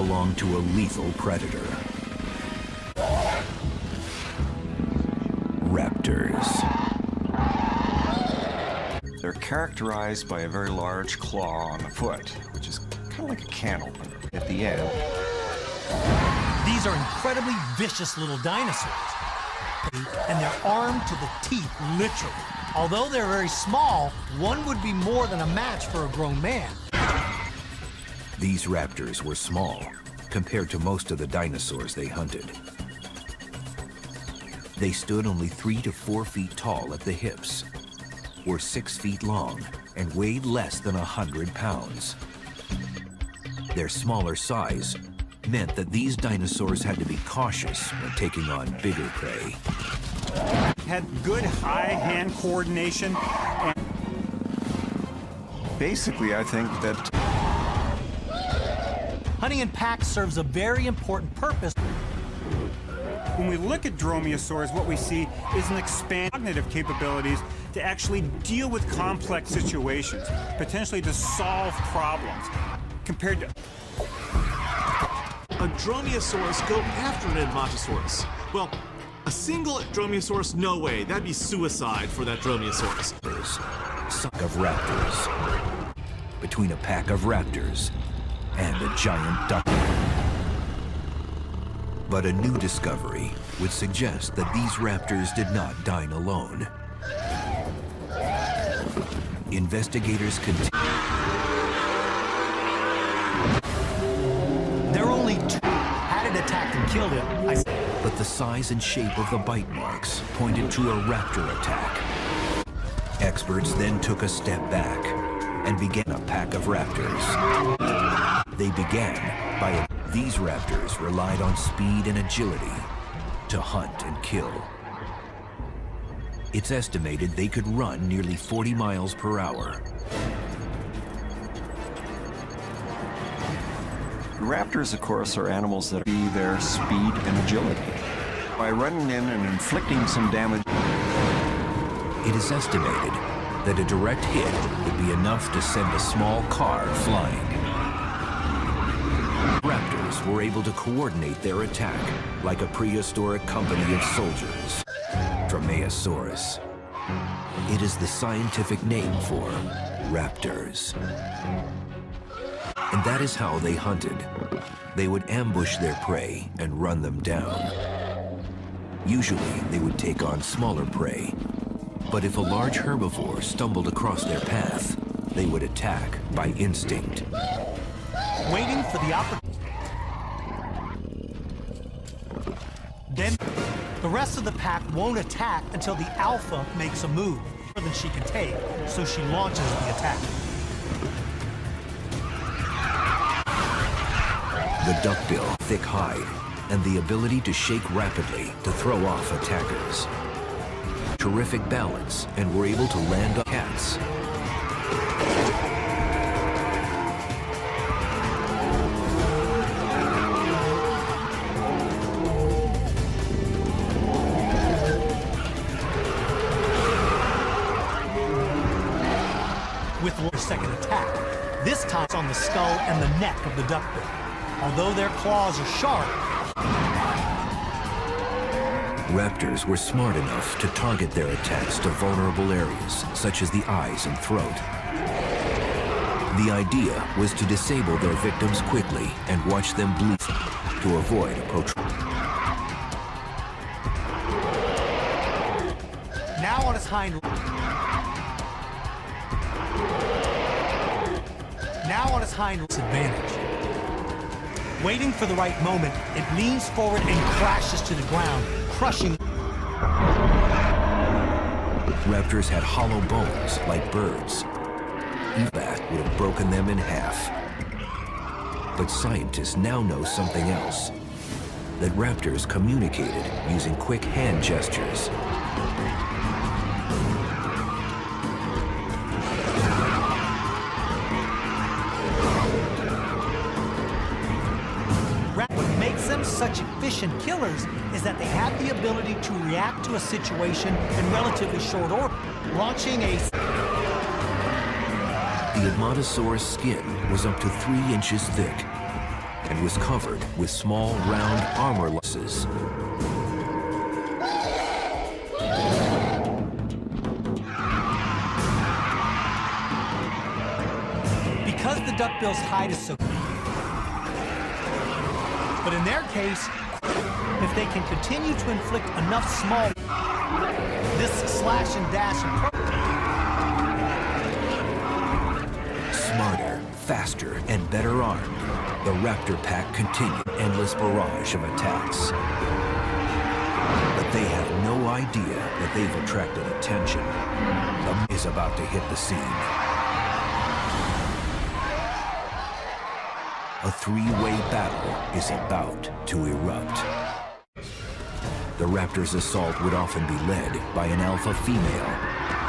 belonged to a lethal predator. Raptors. They're characterized by a very large claw on the foot, which is kind of like a can opener at the end. These are incredibly vicious little dinosaurs, and they're armed to the teeth, literally. Although they're very small, one would be more than a match for a grown man. These raptors were small compared to most of the dinosaurs they hunted. They stood only 3 to 4 feet tall at the hips, were 6 feet long, and weighed less than 100 pounds. Their smaller size meant that these dinosaurs had to be cautious when taking on bigger prey. Had good eye-hand coordination. And basically, I think that Hunting in packs serves a very important purpose. when we look at dromaeosaurs, what we see is an expanded cognitive capabilities to actually deal with complex situations, potentially to solve problems, compared to a dromaeosaurus go after an Edmontosaurus? Well, a single dromaeosaurus, no way. That'd be suicide for that dromaeosaurus. Suck of raptors. Between a pack of raptors and a giant duck. But a new discovery would suggest that these raptors did not dine alone. Investigators continue. There are only 2. Had it attacked and killed him, But the size and shape of the bite marks pointed to a raptor attack. Experts then took a step back and began a pack of raptors. They began by these raptors relied on speed and agility to hunt and kill. It's estimated they could run nearly 40 miles per hour. Raptors, of course, are animals that be their speed and agility. By running in and inflicting some damage, It is estimated that a direct hit would be enough to send a small car flying. Raptors were able to coordinate their attack like a prehistoric company of soldiers. Dromaeosaurus. It is the scientific name for raptors. And that is how they hunted. They would ambush their prey and run them down. Usually, they would take on smaller prey. But if a large herbivore stumbled across their path, they would attack by instinct. waiting for the opportunity. Then, the rest of the pack won't attack until the alpha makes a move, more than she can take, so she launches the attack. The duckbill, thick hide, and the ability to shake rapidly to throw off attackers. Terrific balance, and were able to land on cats. With their second attack, this time it's on the skull and the neck of the duckbill. Although their claws are sharp, Raptors were smart enough to target their attacks to vulnerable areas, such as the eyes and throat. The idea was to disable their victims quickly and watch them bleed to avoid a now on its hind advantage. Waiting for the right moment, it leans forward and crashes to the ground, crushing. Raptors had hollow bones like birds. That would have broken them in half. But scientists now know something else. That raptors communicated using quick hand gestures. What makes them such efficient killers is that they have the ability to react to a situation in relatively short order, launching a... The Edmontosaurus skin was up to 3 inches thick and was covered with small, round armorlesses. Because the duckbill's hide is so... But in their case, if they can continue to inflict enough small... This slash and dash approach... Smarter, faster, and better armed, the raptor pack continued an endless barrage of attacks. But they have no idea that they've attracted attention. The man is about to hit the scene. A three-way battle is about to erupt. The raptor's assault would often be led by an alpha female.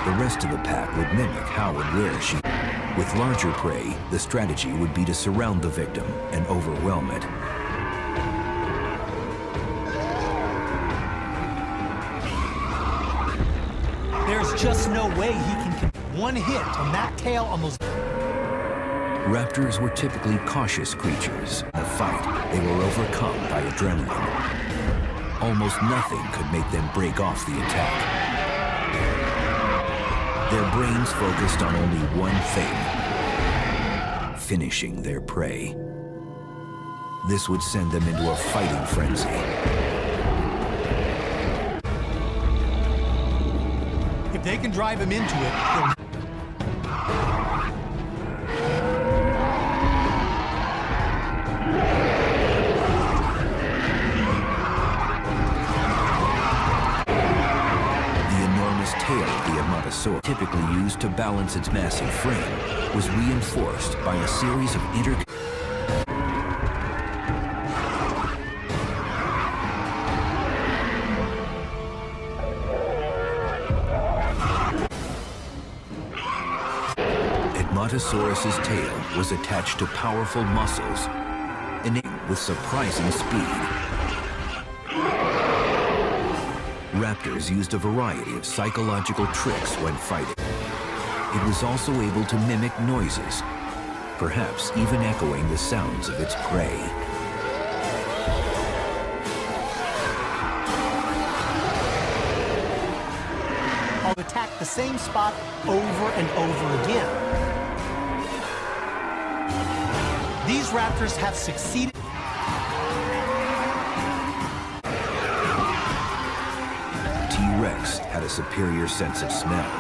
The rest of the pack would mimic how and where she... With larger prey, the strategy would be to surround the victim and overwhelm it. There's just no way he can... One hit on that tail almost... Raptors were typically cautious creatures. In a fight, they were overcome by adrenaline. Almost nothing could make them break off the attack. Their brains focused on only one thing: finishing their prey. This would send them into a fighting frenzy. If they can drive him into it, they'll... Typically used to balance its massive frame, was reinforced by a series of Edmontosaurus's tail was attached to powerful muscles, enabled with surprising speed. Raptors used a variety of psychological tricks when fighting. It was also able to mimic noises, perhaps even echoing the sounds of its prey. I'll attack the same spot over and over again. These raptors have succeeded. T-Rex had a superior sense of smell,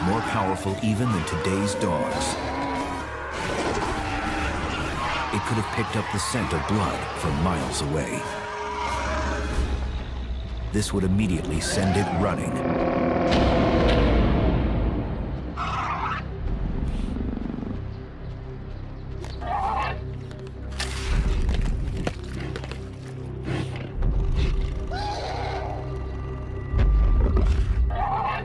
more powerful even than today's dogs. It could have picked up the scent of blood from miles away. This would immediately send it running.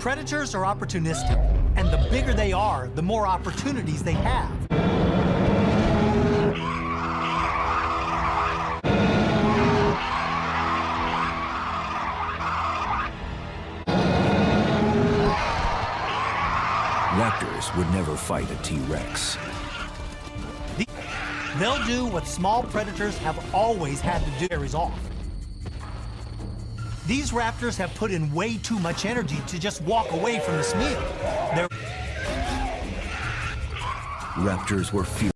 Predators are opportunistic, and the bigger they are, the more opportunities they have. Raptors would never fight a T-Rex. They'll do what small predators have always had to do to resolve. These raptors have put in way too much energy to just walk away from this meal. Raptors were fierce.